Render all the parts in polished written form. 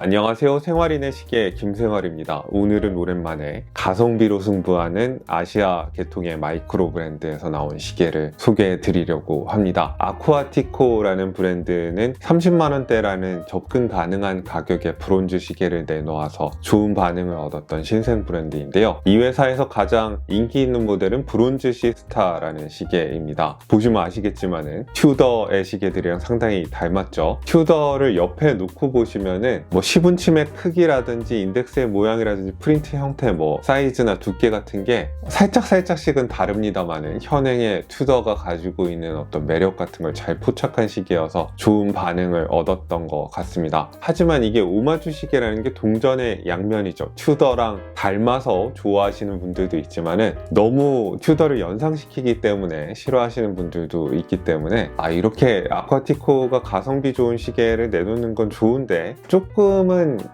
안녕하세요. 생활인의 시계 김생활입니다. 오늘은 오랜만에 가성비로 승부하는 아시아 계통의 마이크로 브랜드에서 나온 시계를 소개해 드리려고 합니다. 아쿠아티코라는 브랜드는 30만원대라는 접근 가능한 가격의 브론즈 시계를 내놓아서 좋은 반응을 얻었던 신생 브랜드인데요. 이 회사에서 가장 인기 있는 모델은 브론즈 시스타라는 시계입니다. 보시면 아시겠지만은 튜더의 시계들이랑 상당히 닮았죠. 튜더를 옆에 놓고 보시면은 시분침의 크기라든지 인덱스의 모양이라든지 프린트 형태, 사이즈나 두께 같은 게 살짝씩은 다릅니다만은 현행의 튜더가 가지고 있는 어떤 매력 같은 걸 잘 포착한 시계여서 좋은 반응을 얻었던 것 같습니다. 하지만 이게 오마주 시계라는 게 동전의 양면이죠. 튜더랑 닮아서 좋아하시는 분들도 있지만은 너무 튜더를 연상시키기 때문에 싫어하시는 분들도 있기 때문에 이렇게 아쿠아티코가 가성비 좋은 시계를 내놓는 건 좋은데 조금은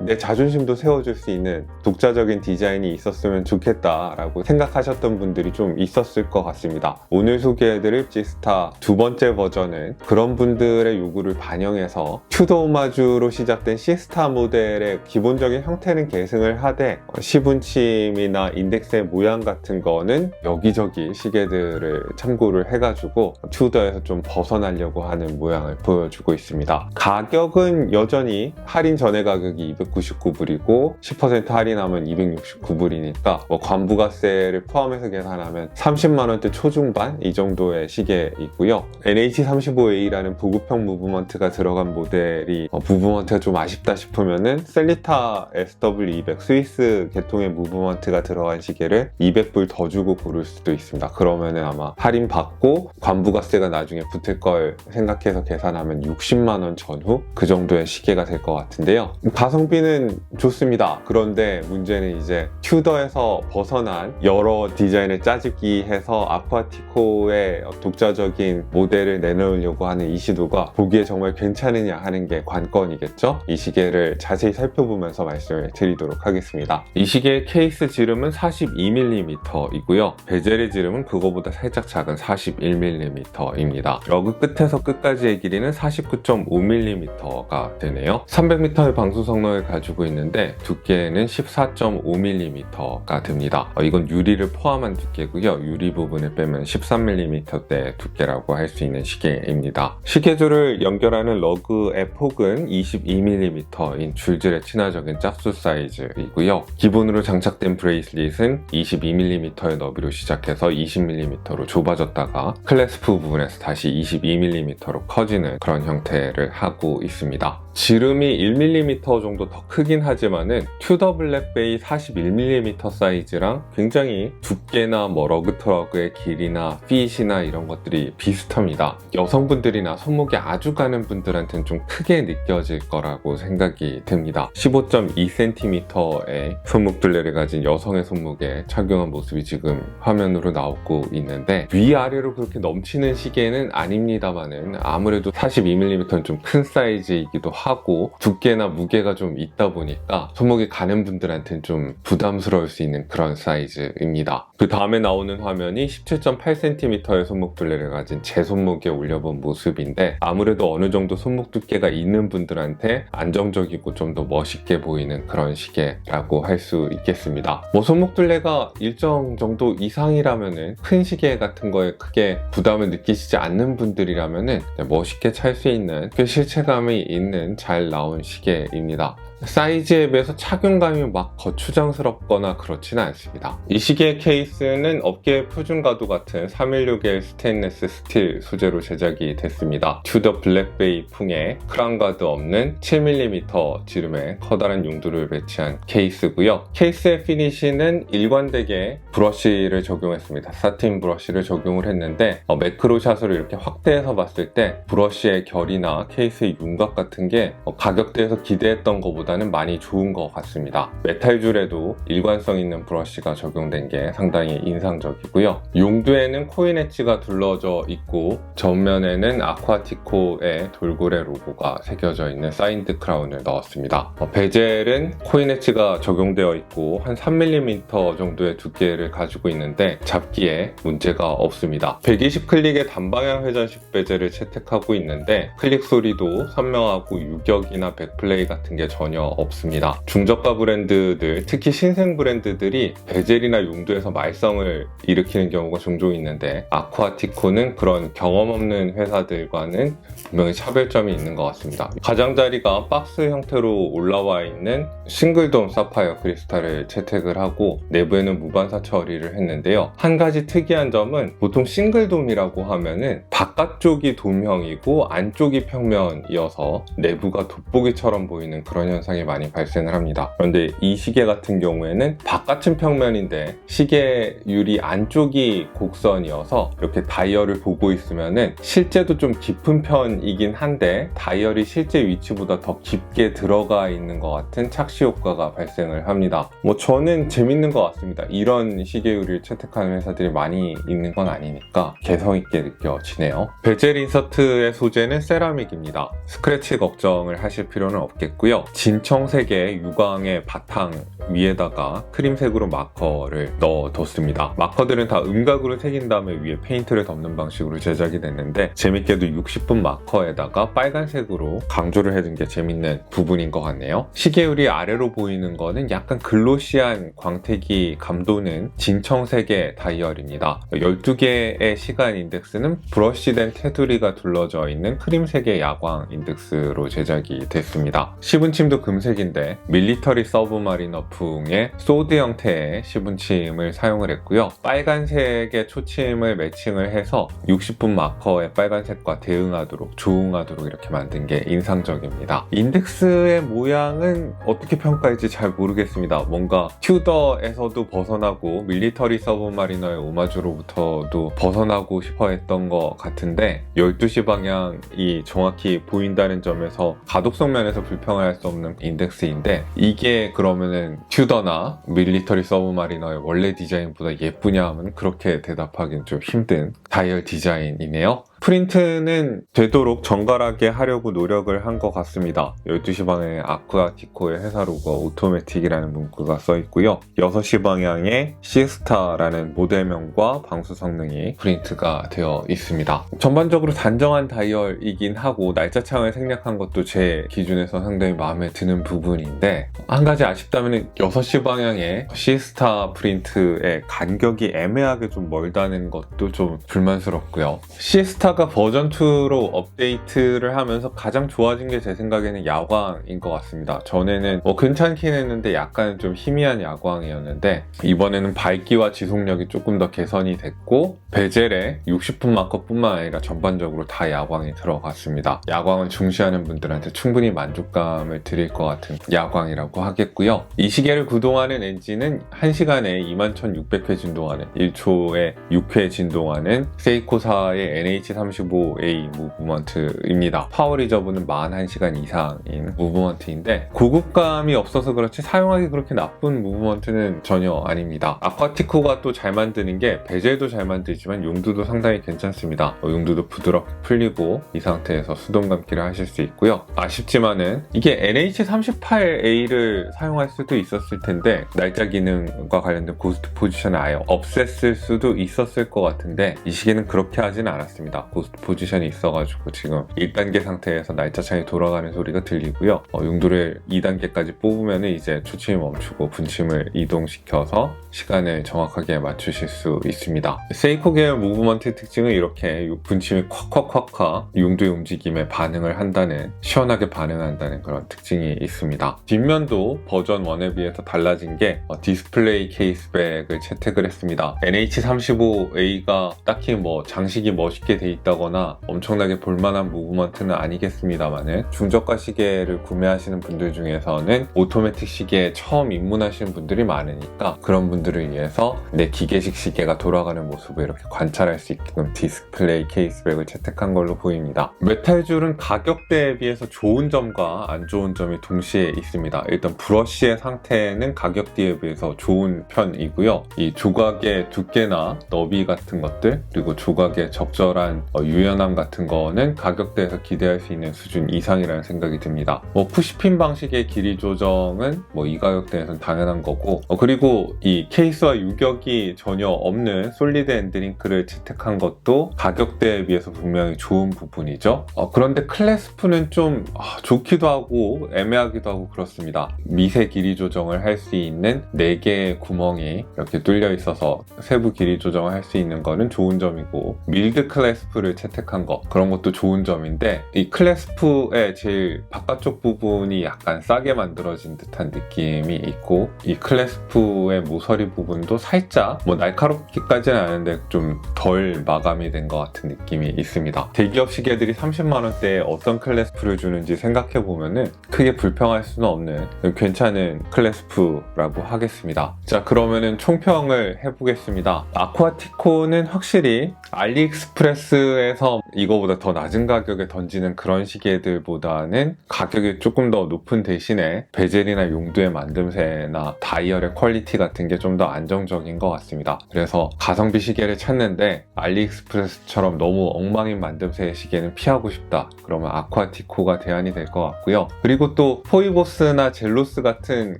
내 자존심도 세워줄 수 있는 독자적인 디자인이 있었으면 좋겠다라고 생각하셨던 분들이 좀 있었을 것 같습니다. 오늘 소개해드릴 지스타 두 번째 버전은 그런 분들의 요구를 반영해서 튜더 오마주로 시작된 시스타 모델의 기본적인 형태는 계승을 하되 시분침이나 인덱스의 모양 같은 거는 여기저기 시계들을 참고를 해가지고 튜더에서 좀 벗어나려고 하는 모양을 보여주고 있습니다. 가격은 여전히 할인 전에 가격이 299불이고 10% 할인하면 269불이니까 관부가세를 포함해서 계산하면 30만원대 초중반 이 정도의 시계이고요. NH35A라는 보급형 무브먼트가 들어간 모델이 무브먼트가 좀 아쉽다 싶으면은 셀리타 SW200 스위스 계통의 무브먼트가 들어간 시계를 200불 더 주고 고를 수도 있습니다. 그러면은 아마 할인 받고 관부가세가 나중에 붙을 걸 생각해서 계산하면 60만원 전후 그 정도의 시계가 될 것 같은데요. 가성비는 좋습니다. 그런데 문제는 이제 튜더에서 벗어난 여러 디자인을 짜집기 해서 아쿠아티코의 독자적인 모델을 내놓으려고 하는 이 시도가 보기에 정말 괜찮으냐 하는 게 관건이겠죠. 이 시계를 자세히 살펴보면서 말씀을 드리도록 하겠습니다. 이 시계의 케이스 지름은 42mm이고요. 베젤의 지름은 그거보다 살짝 작은 41mm입니다. 러그 끝에서 끝까지의 길이는 49.5mm가 되네요. 300m의 방수 성능을 가지고 있는데 두께는 14.5mm가 됩니다. 이건 유리를 포함한 두께고요. 유리 부분을 빼면 13mm대 두께라고 할 수 있는 시계입니다. 시계줄을 연결하는 러그의 폭은 22mm인 줄질의 친화적인 짝수 사이즈이고요. 기본으로 장착된 브레이슬릿은 22mm의 너비로 시작해서 20mm로 좁아졌다가 클래스프 부분에서 다시 22mm로 커지는 그런 형태를 하고 있습니다. 지름이 1mm 정도 더 크긴 하지만은 튜더 블랙베이 41mm 사이즈랑 굉장히 두께나 러그트러그의 길이나 핏이나 이런 것들이 비슷합니다. 여성분들이나 손목이 아주 가는 분들한테는 좀 크게 느껴질 거라고 생각이 듭니다. 15.2cm의 손목둘레를 가진 여성의 손목에 착용한 모습이 지금 화면으로 나오고 있는데 위아래로 그렇게 넘치는 시계는 아닙니다만은 아무래도 42mm는 좀 큰 사이즈이기도 하고 두께나 무게가 좀 있다 보니까 손목이 가는 분들한테는 좀 부담스러울 수 있는 그런 사이즈입니다. 그 다음에 나오는 화면이 17.8cm의 손목둘레를 가진 제 손목에 올려본 모습인데 아무래도 어느 정도 손목 두께가 있는 분들한테 안정적이고 좀 더 멋있게 보이는 그런 시계라고 할 수 있겠습니다. 손목둘레가 일정 정도 이상이라면은 큰 시계 같은 거에 크게 부담을 느끼시지 않는 분들이라면은 멋있게 찰 수 있는 꽤 실체감이 있는 잘 나온 시계입니다. 사이즈에 비해서 착용감이 막 거추장스럽거나 그렇지는 않습니다. 이 시계의 케이스는 업계의 표준과도 같은 316L 스테인리스 스틸 소재로 제작이 됐습니다. 튜더 블랙베이 풍의 크라운가드 없는 7mm 지름의 커다란 용두를 배치한 케이스고요. 케이스의 피니쉬는 일관되게 브러쉬를 적용했습니다. 사틴 브러쉬를 적용을 했는데 매크로샷으로 이렇게 확대해서 봤을 때 브러쉬의 결이나 케이스의 윤곽 같은 게 가격대에서 기대했던 것보다는 많이 좋은 것 같습니다. 메탈줄에도 일관성 있는 브러쉬가 적용된 게 상당히 인상적이고요. 용두에는 코인 엣지가 둘러져 있고 전면에는 아쿠아티코의 돌고래 로고가 새겨져 있는 사인드 크라운을 넣었습니다. 베젤은 코인 엣지가 적용되어 있고 한 3mm 정도의 두께를 가지고 있는데 잡기에 문제가 없습니다. 120클릭의 단방향 회전식 베젤을 채택하고 있는데 클릭 소리도 선명하고 유격이나 백플레이 같은 게 전혀 전혀 없습니다. 중저가 브랜드들, 특히 신생 브랜드들이 베젤이나 용두에서 말썽을 일으키는 경우가 종종 있는데 아쿠아티코는 그런 경험 없는 회사들과는 분명히 차별점이 있는 것 같습니다. 가장자리가 박스 형태로 올라와 있는 싱글돔 사파이어 크리스탈을 채택을 하고 내부에는 무반사 처리를 했는데요. 한 가지 특이한 점은 보통 싱글돔이라고 하면은 바깥쪽이 돔형이고 안쪽이 평면이어서 내부가 돋보기처럼 보이는 그런 현상이 많이 발생을 합니다. 그런데 이 시계 같은 경우에는 바깥은 평면인데 시계 유리 안쪽이 곡선이어서 이렇게 다이얼을 보고 있으면은 실제도 좀 깊은 편이긴 한데 다이얼이 실제 위치보다 더 깊게 들어가 있는 것 같은 착시 효과가 발생을 합니다. 저는 재밌는 것 같습니다. 이런 시계 유리를 채택하는 회사들이 많이 있는 건 아니니까 개성 있게 느껴지네요. 베젤 인서트의 소재는 세라믹입니다. 스크래치 걱정을 하실 필요는 없겠고요. 진청색의 유광의 바탕 위에다가 크림색으로 마커를 넣어뒀습니다. 마커들은 다 음각으로 새긴 다음에 위에 페인트를 덮는 방식으로 제작이 됐는데 재밌게도 60분 마커에다가 빨간색으로 강조를 해둔 게 재밌는 부분인 것 같네요. 시계율이 아래로 보이는 거는 약간 글로시한 광택이 감도는 진청색의 다이얼입니다. 12개의 시간 인덱스는 브러쉬된 테두리가 둘러져 있는 크림색의 야광 인덱스로 제작이 됐습니다. 시분침도 금색인데 밀리터리 서브마리너풍의 소드 형태의 시분침을 사용을 했고요. 빨간색의 초침을 매칭을 해서 60분 마커의 빨간색과 대응하도록 조응하도록 이렇게 만든 게 인상적입니다. 인덱스의 모양은 어떻게 평가할지 잘 모르겠습니다. 뭔가 튜더에서도 벗어나고 밀리터리 서브마리너의 오마주로부터도 벗어나고 싶어 했던 것 같은데 12시 방향이 정확히 보인다는 점에서 가독성 면에서 불평할 수 없는 인덱스인데 이게 그러면은 튜더나 밀리터리 서브마리너의 원래 디자인보다 예쁘냐 하면 그렇게 대답하기는 좀 힘든 다이얼 디자인이네요. 프린트는 되도록 정갈하게 하려고 노력을 한 것 같습니다. 12시 방향에 아쿠아티코의 회사 로고 오토매틱이라는 문구가 써 있고요. 6시 방향에 시스타라는 모델명과 방수 성능이 프린트가 되어 있습니다. 전반적으로 단정한 다이얼이긴 하고 날짜창을 생략한 것도 제 기준에서 상당히 마음에 드는 부분인데 한 가지 아쉽다면 6시 방향에 시스타 프린트의 간격이 애매하게 좀 멀다는 것도 좀 불만스럽고요. 시스타가 버전2로 업데이트를 하면서 가장 좋아진 게 제 생각에는 야광인 것 같습니다. 전에는 괜찮긴 했는데 약간 좀 희미한 야광이었는데 이번에는 밝기와 지속력이 조금 더 개선이 됐고 베젤에 60분 마커뿐만 아니라 전반적으로 다 야광이 들어갔습니다. 야광을 중시하는 분들한테 충분히 만족감을 드릴 것 같은 야광이라고 하겠고요. 이 시계를 구동하는 엔진은 1시간에 21,600회 진동하는 1초에 6회 진동하는 세이코사의 NH35A 무브먼트입니다. 파워 리저브는 41시간 이상인 무브먼트인데 고급감이 없어서 그렇지 사용하기 그렇게 나쁜 무브먼트는 전혀 아닙니다. 아쿠아티코가 또 잘 만드는 게 베젤도 잘 만들지만 용두도 상당히 괜찮습니다. 용두도 부드럽게 풀리고 이 상태에서 수동 감기를 하실 수 있고요. 아쉽지만은 이게 NH38A를 사용할 수도 있었을 텐데 날짜 기능과 관련된 고스트 포지션을 아예 없앴을 수도 있었을 것 같은데 이 시계는 그렇게 하진 않았습니다. 고스트 포지션이 있어가지고 지금 1단계 상태에서 날짜창이 돌아가는 소리가 들리고요. 용도를 2단계까지 뽑으면 이제 초침이 멈추고 분침을 이동시켜서 시간을 정확하게 맞추실 수 있습니다. 세이코 계열 무브먼트의 특징은 이렇게 분침이 콱콱콱콱 용도의 움직임에 반응을 한다는 시원하게 반응한다는 그런 특징이 있습니다. 뒷면도 버전 1에 비해서 달라진 게 디스플레이 케이스백을 채택을 했습니다. NH35A가 딱히 장식이 멋있게 돼 있다거나 엄청나게 볼만한 무브먼트는 아니겠습니다만은 중저가 시계를 구매하시는 분들 중에서는 오토매틱 시계에 처음 입문하시는 분들이 많으니까 그런 분들을 위해서 내 기계식 시계가 돌아가는 모습을 이렇게 관찰할 수 있게끔 디스플레이 케이스백을 채택한 걸로 보입니다. 메탈줄은 가격대에 비해서 좋은 점과 안 좋은 점이 동시에 있습니다. 일단 브러쉬의 상태는 가격대에 비해서 좋은 편이고요. 이 조각의 두께나 너비 같은 것들 그리고 조각의 적절한 유연함 같은 거는 가격대에서 기대할 수 있는 수준 이상이라는 생각이 듭니다. 푸시핀 방식의 길이 조정은 이 가격대에서는 당연한 거고, 그리고 이 케이스와 유격이 전혀 없는 솔리드 엔드링크를 채택한 것도 가격대에 비해서 분명히 좋은 부분이죠. 그런데 클래스프는 좀 좋기도 하고 애매하기도 하고 그렇습니다. 미세 길이 조정을 할 수 있는 4개의 구멍이 이렇게 뚫려 있어서 세부 길이 조정을 할 수 있는 거는 좋은 점이고, 밀드 클래스프를 채택한 거, 그런 것도 좋은 점인데, 이 클래스프의 제일 바깥쪽 부분이 약간 싸게 만들어진 듯한 느낌이 있고, 이 클래스프의 모서리 부분도 살짝 날카롭기까지는 않은데 좀 덜 마감이 된 것 같은 느낌이 있습니다. 대기업 시계들이 30만원대에 어떤 클래스프를 주는지 생각해보면은 크게 불평할 수는 없는 괜찮은 클래스프라고 하겠습니다. 자, 그러면은 총평을 해보겠습니다. 아쿠아티코는 확실히 알리익스프레스에서 이거보다 더 낮은 가격에 던지는 그런 시계들보다는 가격이 조금 더 높은 대신에 베젤이나 용두의 만듦새나 다이얼의 퀄리티 같은 게 좀 더 안정적인 것 같습니다. 그래서 가성비 시계를 찾는데 알리익스프레스처럼 너무 엉망인 만듦새의 시계는 피하고 싶다, 그러면 아쿠아티코가 대안이 될 것 같고요. 그리고 또 포이보스나 젤로스 같은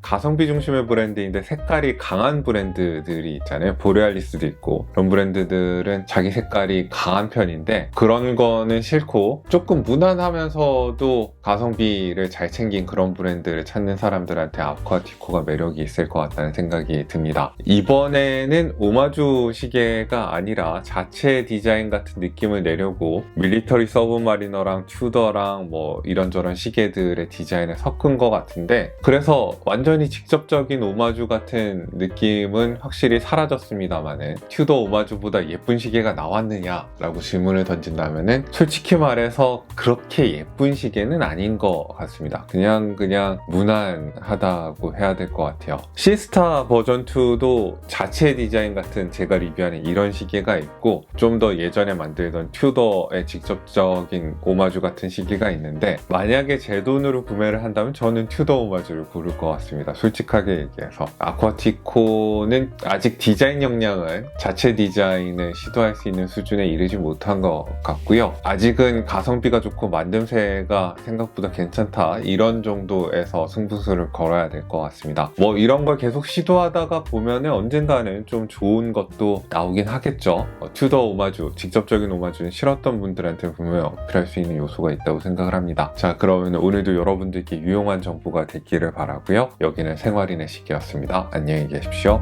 가성비 중심의 브랜드인데 색깔이 강한 브랜드들이 있잖아요. 보레알리스도 있고, 그런 브랜드들은 자기 색깔이 강한 편인데 그런 거는 싫고, 조금 무난하면서도 가성비를 잘 챙긴 그런 브랜드를 찾는 사람들한테 아쿠아티코가 매력이 있을 것 같다는 생각이 듭니다. 이번에는 오마주 시계가 아니라 자체 디자인 같은 느낌을 내려고 밀리터리 서브마리너랑 튜더랑 이런저런 시계들의 디자인을 섞은 것 같은데, 그래서 완전히 직접적인 오마주 같은 느낌은 확실히 사라졌습니다만은, 튜더 오마주보다 예쁜 시계가 나왔느냐 라고 질문을 던진다면은 솔직히 말해서 그렇게 예쁜 시계는 아닌 것 같습니다. 그냥 무난하다고 해야 될 것 같아요. 시스타 버전 2도 자체 디자인 같은 제가 리뷰하는 이런 시계가 있고, 좀 더 예전에 만들던 튜더의 직접적인 오마주 같은 시계가 있는데, 만약에 제 돈으로 구매를 한다면 저는 튜더 오마주를 고를 것 같습니다. 솔직하게 얘기해서. 아쿠아티코는 아직 디자인 역량은 자체 디자인을 시도할 수 있는 수준에 이르지 못한 것 같고요. 아직은 가성비가 좋고 만듦새가 생각보다 괜찮다, 이런 정도에서 승부수를 걸어야 될 것 같습니다. 이런 걸 계속 시도하다가 보면은 언젠가는 좀 좋은 것도 나오긴 하겠죠. 튜더 오마주, 직접적인 오마주는 싫었던 분들한테 분명 어필할 수 있는 요소가 있다고 생각을 합니다. 자, 그러면 오늘도 여러분들께 유용한 정보가 됐기를 바라고요. 여기는 생활인의 시계였습니다. 안녕히 계십시오.